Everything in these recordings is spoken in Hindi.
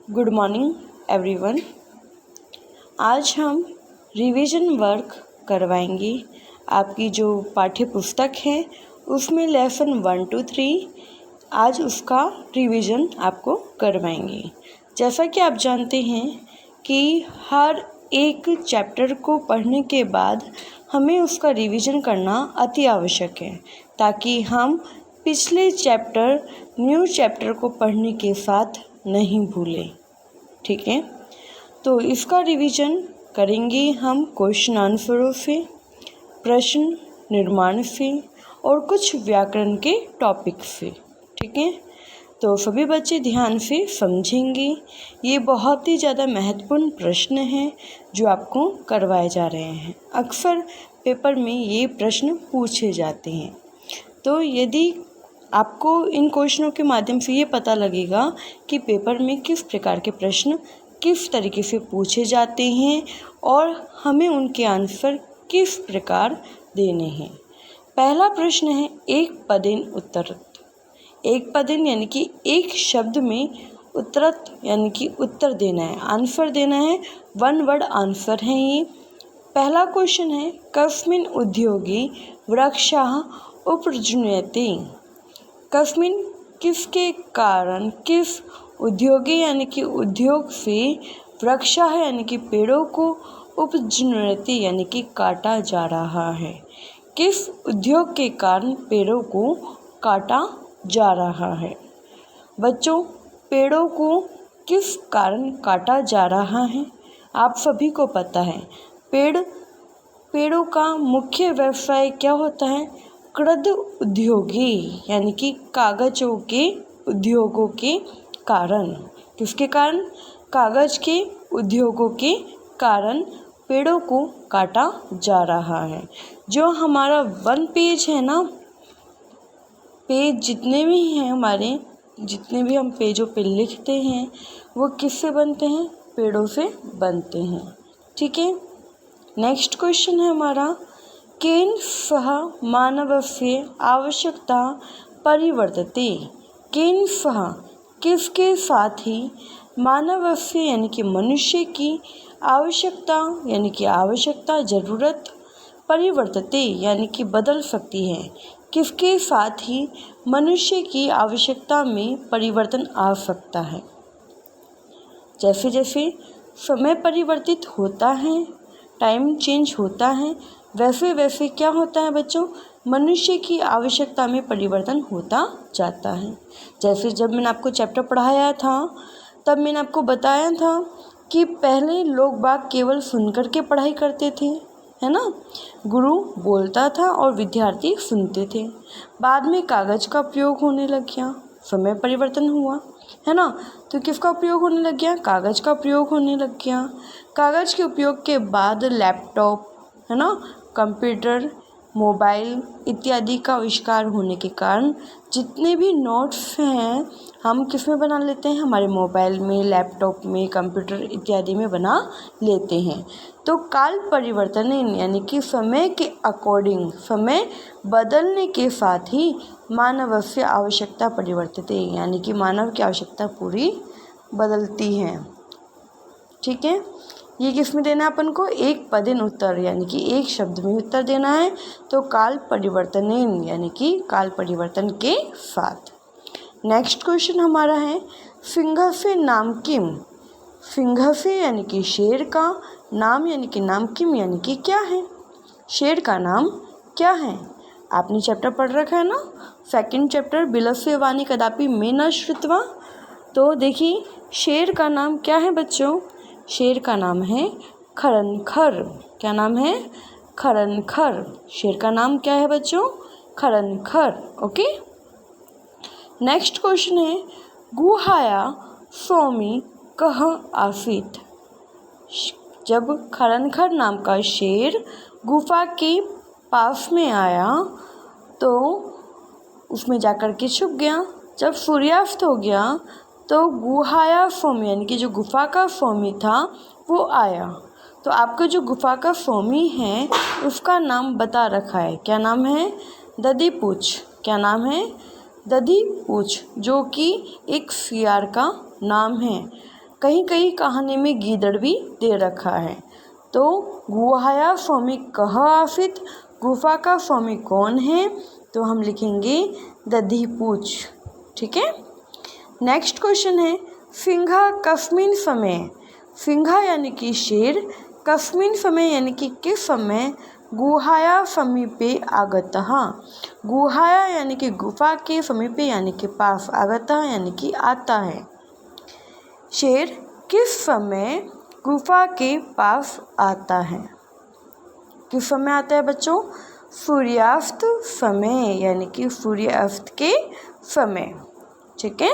Good morning everyone. आज हम रिवीजन वर्क करवाएंगे। आपकी जो पाठ्य पुस्तक है उसमें लेसन 1 to 3 आज उसका रिवीजन आपको करवाएंगे। जैसा कि आप जानते हैं कि हर एक चैप्टर को पढ़ने के बाद हमें उसका रिवीजन करना अति आवश्यक है, ताकि हम पिछले चैप्टर न्यू चैप्टर को पढ़ने के साथ नहीं भूलें। ठीक है, तो इसका रिवीजन करेंगे हम क्वेश्चन आंसरों से, प्रश्न निर्माण से और कुछ व्याकरण के टॉपिक से। ठीक है, तो सभी बच्चे ध्यान से समझेंगे। ये बहुत ही ज़्यादा महत्वपूर्ण प्रश्न हैं जो आपको करवाए जा रहे हैं। अक्सर पेपर में ये प्रश्न पूछे जाते हैं। तो यदि आपको इन क्वेश्चनों के माध्यम से ये पता लगेगा कि पेपर में किस प्रकार के प्रश्न किस तरीके से पूछे जाते हैं और हमें उनके आंसर किस प्रकार देने हैं। पहला प्रश्न है एक पदेन उत्तरत। एक पदेन यानी कि एक शब्द में उत्तरत यानी कि उत्तर देना है, आंसर देना है। 1 वर्ड आंसर है ये। पहला क्वेश्चन है कस्मिन् उद्योगे वृक्षाः उपजुञ्जते। कस्मिन किसके कारण, किस उद्योगे यानी कि उद्योग से, वृक्षा है यानी कि पेड़ों को, उपजुञ्जते यानी कि काटा जा रहा है। किस उद्योग के कारण पेड़ों को काटा जा रहा है। बच्चों, पेड़ों को किस कारण काटा जा रहा है आप सभी को पता है। पेड़ों का मुख्य व्यवसाय क्या होता है? कृद उद्योगी यानी कि कागजों के उद्योगों के कारण। किसके कारण? कागज के उद्योगों के कारण पेड़ों को काटा जा रहा है। जो हमारा 1 पेज है ना, पेज जितने भी हैं हमारे, जितने भी हम पेजों पे लिखते हैं वो किससे बनते हैं? पेड़ों से बनते हैं। ठीक है, नेक्स्ट क्वेश्चन है हमारा केन सह मानवस्य आवश्यकता परिवर्तते। केन सह किसके साथ ही, मानवस्य यानी कि मनुष्य की, आवश्यकता यानी कि आवश्यकता ज़रूरत, परिवर्तते यानी कि बदल सकती है। किसके साथ ही मनुष्य की आवश्यकता में परिवर्तन आ सकता है। जैसे जैसे समय परिवर्तित होता है, टाइम चेंज होता है, वैसे वैसे क्या होता है बच्चों? मनुष्य की आवश्यकता में परिवर्तन होता जाता है। जैसे जब मैंने आपको चैप्टर पढ़ाया था तब मैंने आपको बताया था कि पहले लोग बाग केवल सुनकर के पढ़ाई करते थे, है ना। गुरु बोलता था और विद्यार्थी सुनते थे। बाद में कागज का प्रयोग होने लग गया, समय परिवर्तन हुआ, है ना। तो किसका उपयोग होने लग गया? कागज का प्रयोग होने लग गया। कागज के उपयोग के बाद लैपटॉप, है ना, कंप्यूटर, मोबाइल इत्यादि का आविष्कार होने के कारण जितने भी नोट्स हैं हम किस में बना लेते हैं? हमारे मोबाइल में, लैपटॉप में, कंप्यूटर इत्यादि में बना लेते हैं। तो काल परिवर्तन यानी कि समय के अकॉर्डिंग, समय बदलने के साथ ही मानवस्य आवश्यकता परिवर्तित यानी कि मानव की आवश्यकता पूरी बदलती है। ठीक है, ये किस में देना है अपन को? एक पदेन उत्तर यानी कि एक शब्द में उत्तर देना है। तो काल परिवर्तन यानी कि काल परिवर्तन के साथ। नेक्स्ट क्वेश्चन हमारा है सिंहस्य नाम किम। सिंहस्य यानी कि शेर का, नाम यानी कि नाम, किम यानी कि क्या है? शेर का नाम क्या है? आपने चैप्टर पढ़ रखा है ना, 2nd चैप्टर बिलस्य वाणी कदापि मे न श्रुत्वा। तो देखिए शेर का नाम क्या है बच्चों? शेर का नाम है खरनखर। क्या नाम है? खरनखर। शेर का नाम क्या है बच्चों? खरनखर। ओके, नेक्स्ट क्वेश्चन है गुहाया स्वामी कह आसीत। जब खरनखर नाम का शेर गुफा के पास में आया तो उसमें जाकर के छुप गया। जब सूर्यास्त हो गया तो गुहाया स्वामी यानी कि जो गुफा का स्वामी था वो आया। तो आपका जो गुफा का स्वामी है उसका नाम बता रखा है। क्या नाम है? दधीपुच्छ। क्या नाम है? दधीपुच्छ, जो कि एक सियार का नाम है। कहीं कहीं कहानी में गीदड़ भी दे रखा है। तो गुहाया स्वामी कह आफित, गुफा का स्वामी कौन है? तो हम लिखेंगे दधिपूछ। ठीक है। नेक्स्ट क्वेश्चन है फिंगा कस्मिन समय, फिंगा यानी कि शेर, कस्मिन समय यानी कि किस समय, गुहाया समीपे आगतः, गुहाया यानी कि गुफा के समीपे यानी कि पास, आगतः यानी कि आता है। शेर किस समय गुफा के पास आता है? किस समय आता है बच्चों? सूर्यास्त समय यानी कि सूर्यास्त के समय। ठीक है।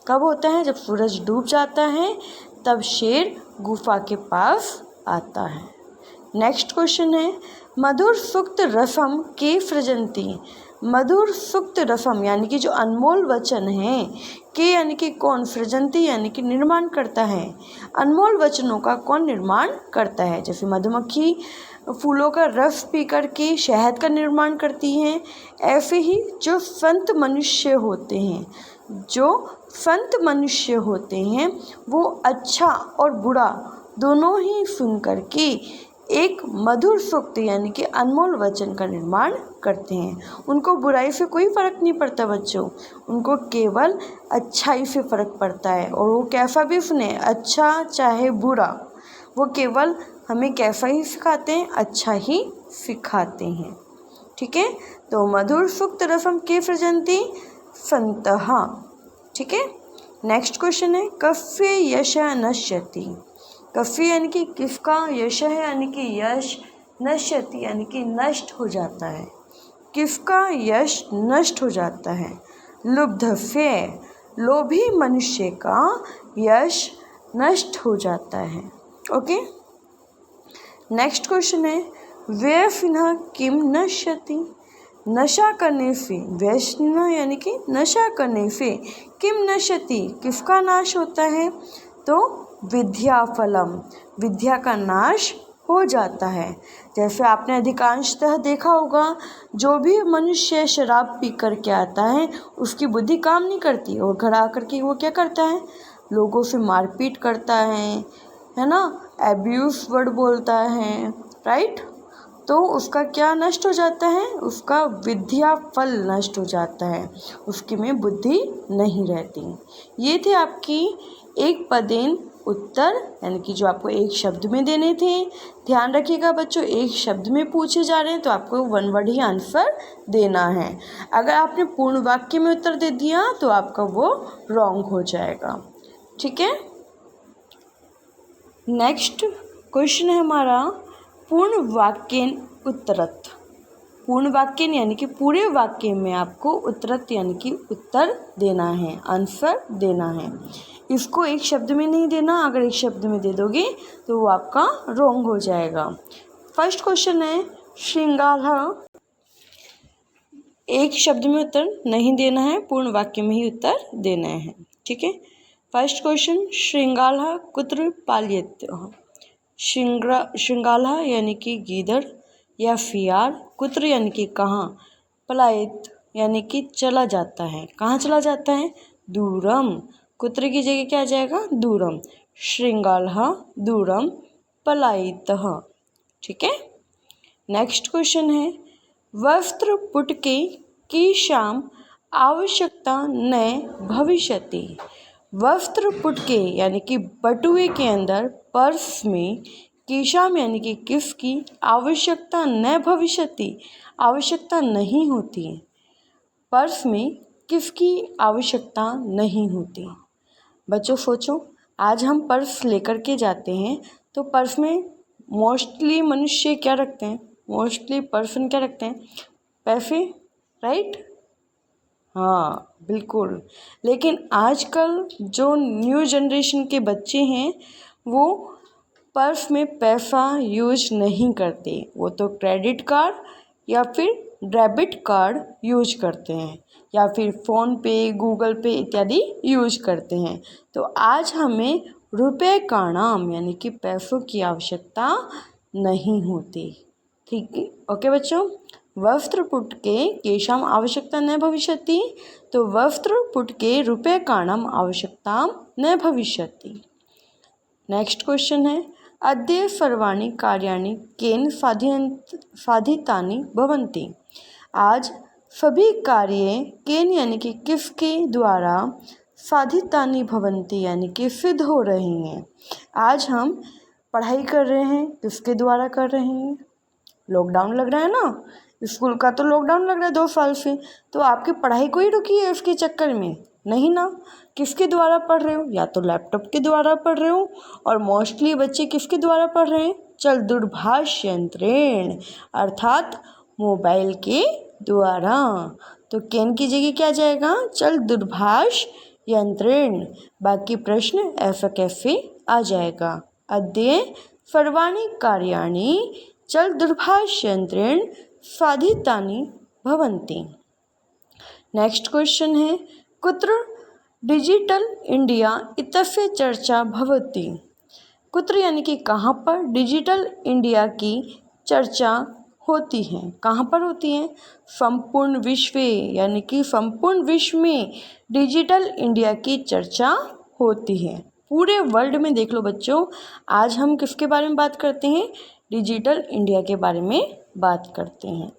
कब होता है? जब सूरज डूब जाता है तब शेर गुफा के पास आता है। नेक्स्ट क्वेश्चन है मधुर सुक्त रसम के सृजंती, मधुर सुक्त रसम यानी कि जो अनमोल वचन है, के यानी कि कौन, सृजंती यानी कि निर्माण करता है। अनमोल वचनों का कौन निर्माण करता है? जैसे मधुमक्खी फूलों का रस पी कर के शहद का निर्माण करती हैं, ऐसे ही जो संत मनुष्य होते हैं, जो संत मनुष्य होते हैं वो अच्छा और बुरा दोनों ही सुन कर के एक मधुर सूक्त यानी कि अनमोल वचन का निर्माण करते हैं। उनको बुराई से कोई फ़र्क नहीं पड़ता बच्चों, उनको केवल अच्छाई से फ़र्क पड़ता है। और वो कैसा भी सुने, अच्छा चाहे बुरा, वो केवल हमें कैसा ही सिखाते हैं, अच्छा ही सिखाते हैं। ठीक है। तो मधुर सूक्त रसम के सृजंती संतः। ठीक है। नेक्स्ट क्वेश्चन है कस्य यश नश्यति, कस्य यानी कि किसका, यश है यानी कि यश, नश्यति यानी कि नष्ट हो जाता है, किसका यश नष्ट हो जाता है। लुब्धस्य, लोभी मनुष्य का यश नष्ट हो जाता है। ओके। नेक्स्ट क्वेश्चन है व्यसनः किम नश्यति, नशा करने से, व्यसन यानी कि नशा करने से, किम नश्यति किसका नाश होता है? तो विद्या फलम, विद्या का नाश हो जाता है। जैसे आपने अधिकांशतः देखा होगा जो भी मनुष्य शराब पी कर के आता है उसकी बुद्धि काम नहीं करती, और घर आकर के वो क्या करता है, लोगों से मारपीट करता है ना, एब्यूज वर्ड बोलता है, राइट। तो उसका क्या नष्ट हो जाता है? उसका विद्या फल नष्ट हो जाता है, उसकी में बुद्धि नहीं रहती। ये थे आपकी एक पदेन उत्तर, यानी कि जो आपको एक शब्द में देने थे। ध्यान रखिएगा बच्चों, एक शब्द में पूछे जा रहे हैं तो आपको वन वर्ड ही आंसर देना है। अगर आपने पूर्ण वाक्य में उत्तर दे दिया तो आपका वो रॉन्ग हो जाएगा। ठीक है। नेक्स्ट क्वेश्चन है हमारा पूर्ण वाक्यन उत्तरत, पूर्ण वाक्य यानी कि पूरे वाक्य में आपको उत्तरत यानी कि उत्तर देना है, आंसर देना है। इसको एक शब्द में नहीं देना, अगर एक शब्द में दे दोगे तो वो आपका रॉन्ग हो जाएगा। फर्स्ट क्वेश्चन है श्रृंगार, एक शब्द में उत्तर नहीं देना है, पूर्ण वाक्य में ही उत्तर देना है। ठीक है। फर्स्ट क्वेश्चन श्रृंगार कुत्र पाल्यते, श्रृंगार यानी कि गीदड़ या फियार, कुत्र यानी कि कहाँ, पलायित यानी कि चला जाता है, कहाँ चला जाता है, दूरम, कुत्र की जगह क्या आ जाएगा, दूरम, श्रृंगार दूरम पलायितः। ठीक है। नेक्स्ट क्वेश्चन है वस्त्र पुटके की शाम आवश्यकता न भविष्यति, वस्त्र पुटके यानी कि बटुए के अंदर, पर्स में, कीशाम यानी कि किसकी, आवश्यकता न भविष्यति आवश्यकता नहीं होती, पर्स में किसकी आवश्यकता नहीं होती। बच्चों सोचो, आज हम पर्स लेकर के जाते हैं तो पर्स में मोस्टली मनुष्य क्या रखते हैं, मोस्टली पर्सन क्या रखते हैं, पैसे, राइट। हाँ बिल्कुल। लेकिन आजकल जो न्यू जनरेशन के बच्चे हैं वो पर्स में पैसा यूज नहीं करते, वो तो क्रेडिट कार्ड या फिर डेबिट कार्ड यूज करते हैं या फिर फ़ोन पे, गूगल पे इत्यादि यूज करते हैं। तो आज हमें रुपए का नाम यानी कि पैसों की आवश्यकता नहीं होती। ठीक है। ओके बच्चों, वस्त्र पुटके केशाम आवश्यकता न भविष्यति, तो वस्त्र पुटके रुपए काणम आवश्यकता न भविष्यति। नेक्स्ट क्वेश्चन है अद्य सर्वाणि कार्याणि केन साधितानि भवन्ति। आज सभी कार्य केन यानी कि किसके द्वारा साधितानि भवन्ति यानी कि सिद्ध हो रहे हैं। आज हम पढ़ाई कर रहे हैं, किसके द्वारा कर रहे हैं। लॉकडाउन लग रहा है ना, स्कूल का तो लॉकडाउन लग रहा है 2 साल से, तो आपकी पढ़ाई कोई रुकी है इसके चक्कर में नहीं ना। किसके द्वारा पढ़ रहे हो, या तो लैपटॉप के द्वारा पढ़ रहे हो, और मोस्टली बच्चे किसके द्वारा पढ़ रहे हैं, चल दूरभाष यंत्रेण अर्थात मोबाइल के द्वारा। तो केन की जगह क्या जाएगा, चल दूरभाष यंत्रेण। बाकी प्रश्न ऐसा कैसे आ जाएगा, अद्य सर्वाणि कार्याणि चल दूरभाष यंत्रेण साधितानि भवन्ति। नेक्स्ट क्वेश्चन है कुत्र डिजिटल इंडिया इत्यस्य चर्चा भवति। कुत्र यानी कि कहाँ पर डिजिटल इंडिया की चर्चा होती है, कहाँ पर होती है, संपूर्ण विश्व यानी कि संपूर्ण विश्व में डिजिटल इंडिया की चर्चा होती है। पूरे वर्ल्ड में देख लो बच्चों, आज हम किसके बारे में बात करते हैं, डिजिटल इंडिया के बारे में बात करते हैं।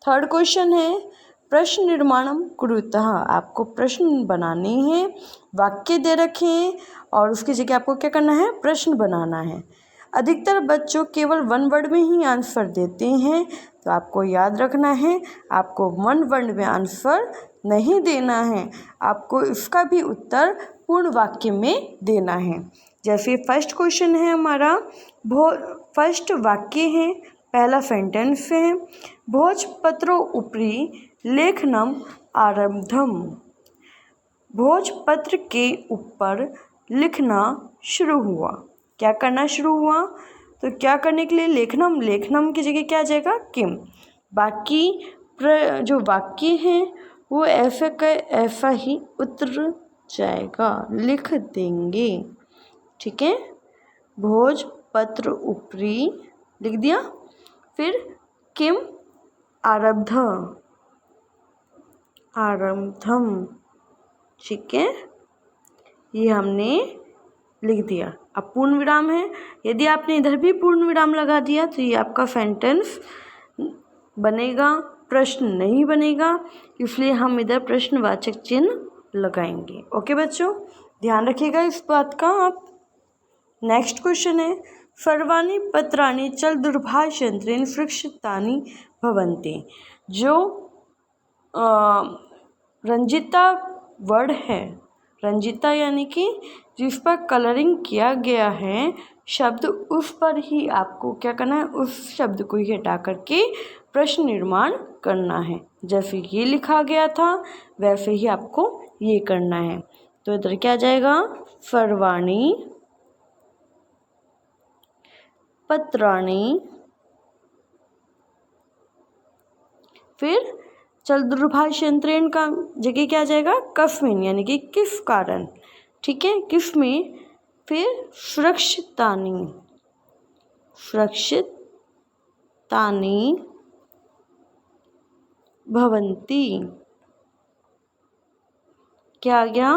थर्ड क्वेश्चन है प्रश्न निर्माणम कुरुतः। आपको प्रश्न बनाने हैं, वाक्य दे रखे हैं और उसकी जगह आपको क्या करना है, प्रश्न बनाना है। अधिकतर बच्चों केवल 1 वर्ड में ही आंसर देते हैं, तो आपको याद रखना है आपको 1 वर्ड में आंसर नहीं देना है, आपको इसका भी उत्तर पूर्ण वाक्य में देना है। जैसे फर्स्ट क्वेश्चन है हमारा, फर्स्ट वाक्य है, पहला सेंटेंस है, भोजपत्रो उपरि लेखनम आरब्धम। भोजपत्र के ऊपर लिखना शुरू हुआ। क्या करना शुरू हुआ, तो क्या करने के लिए लेखनम, लेखनम की जगह क्या आ जाएगा, किम। बाकी जो वाक्य हैं वो ऐसा का ऐसा ही उतर जाएगा, लिख देंगे, ठीक है। भोजपत्र उपरि लिख दिया, फिर किम आरब्धम, ठीक है, ये हमने लिख दिया। अब पूर्ण विराम है, यदि आपने इधर भी पूर्ण विराम लगा दिया तो ये आपका सेंटेंस बनेगा, प्रश्न नहीं बनेगा, इसलिए हम इधर प्रश्नवाचक चिन्ह लगाएंगे। ओके बच्चों, ध्यान रखिएगा इस बात का आप। नेक्स्ट क्वेश्चन है सर्वाणि पत्राणि चल दूरभाष यंत्रेण सुरक्षितानि भवन्ति। जो रंजिता वर्ड है, रंजिता यानी कि जिस पर कलरिंग किया गया है शब्द, उस पर ही आपको क्या करना है, उस शब्द को ही हटा करके प्रश्न निर्माण करना है। जैसे ये लिखा गया था वैसे ही आपको ये करना है। तो इधर क्या जाएगा, सर्वाणि पत्राणि, फिर चल दूरभाष यंत्रेण का जगह क्या जाएगा, कस्मिन यानी कि किस कारण, ठीक है, किस में, फिर सुरक्षितानि भवन्ति, क्या आ गया,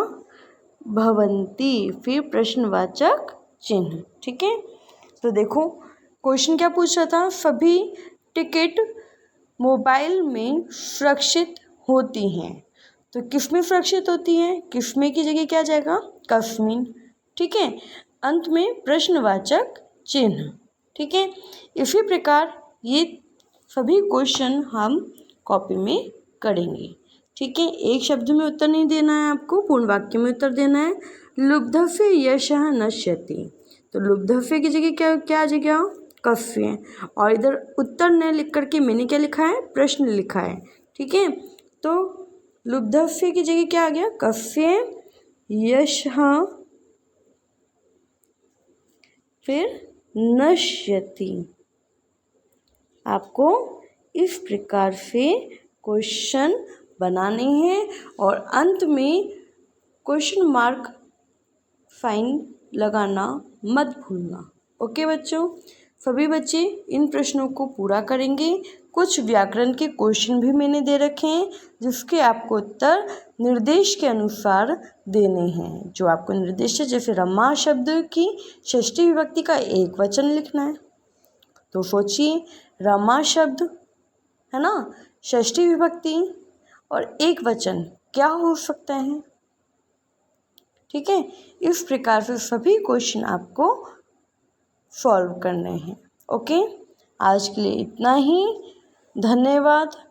भवन्ति, फिर प्रश्नवाचक चिन्ह, ठीक है। तो देखो क्वेश्चन क्या पूछ रहा था, सभी टिकट मोबाइल में सुरक्षित होती हैं, तो किस में सुरक्षित होती हैं, किस में की जगह क्या जाएगा, कस्मिन, ठीक है, अंत में प्रश्नवाचक चिन्ह, ठीक है। इसी प्रकार ये सभी क्वेश्चन हम कॉपी में करेंगे, ठीक है। एक शब्द में उत्तर नहीं देना है आपको, पूर्ण वाक्य में उत्तर देना है। लुब्धस्य यशः नश्यति, तो लुब्धस्य की जगह क्या आ जाएगा, कस्य, और इधर उत्तर न लिख करके मैंने क्या लिखा है, प्रश्न लिखा है, ठीक है। तो लुब्धस्य की जगह क्या आ गया, कस्य यशः, फिर नश्यति। आपको इस प्रकार से क्वेश्चन बनाने हैं और अंत में क्वेश्चन मार्क साइन लगाना मत भूलना। ओके बच्चों, सभी बच्चे इन प्रश्नों को पूरा करेंगे कुछ व्याकरण के क्वेश्चन भी मैंने दे रखे हैं जिसके आपको उत्तर निर्देश के अनुसार देने हैं। जो आपको निर्देश है, जैसे रमा शब्द की षष्ठी विभक्ति का एक वचन लिखना है। तो सोचिए, रमा शब्द है ना, षष्ठी विभक्ति और एक वचन क्या हो सकता है। ठीक है, इस प्रकार से सभी क्वेश्चन आपको सॉल्व करने हैं। ओके, आज के लिए इतना ही। धन्यवाद।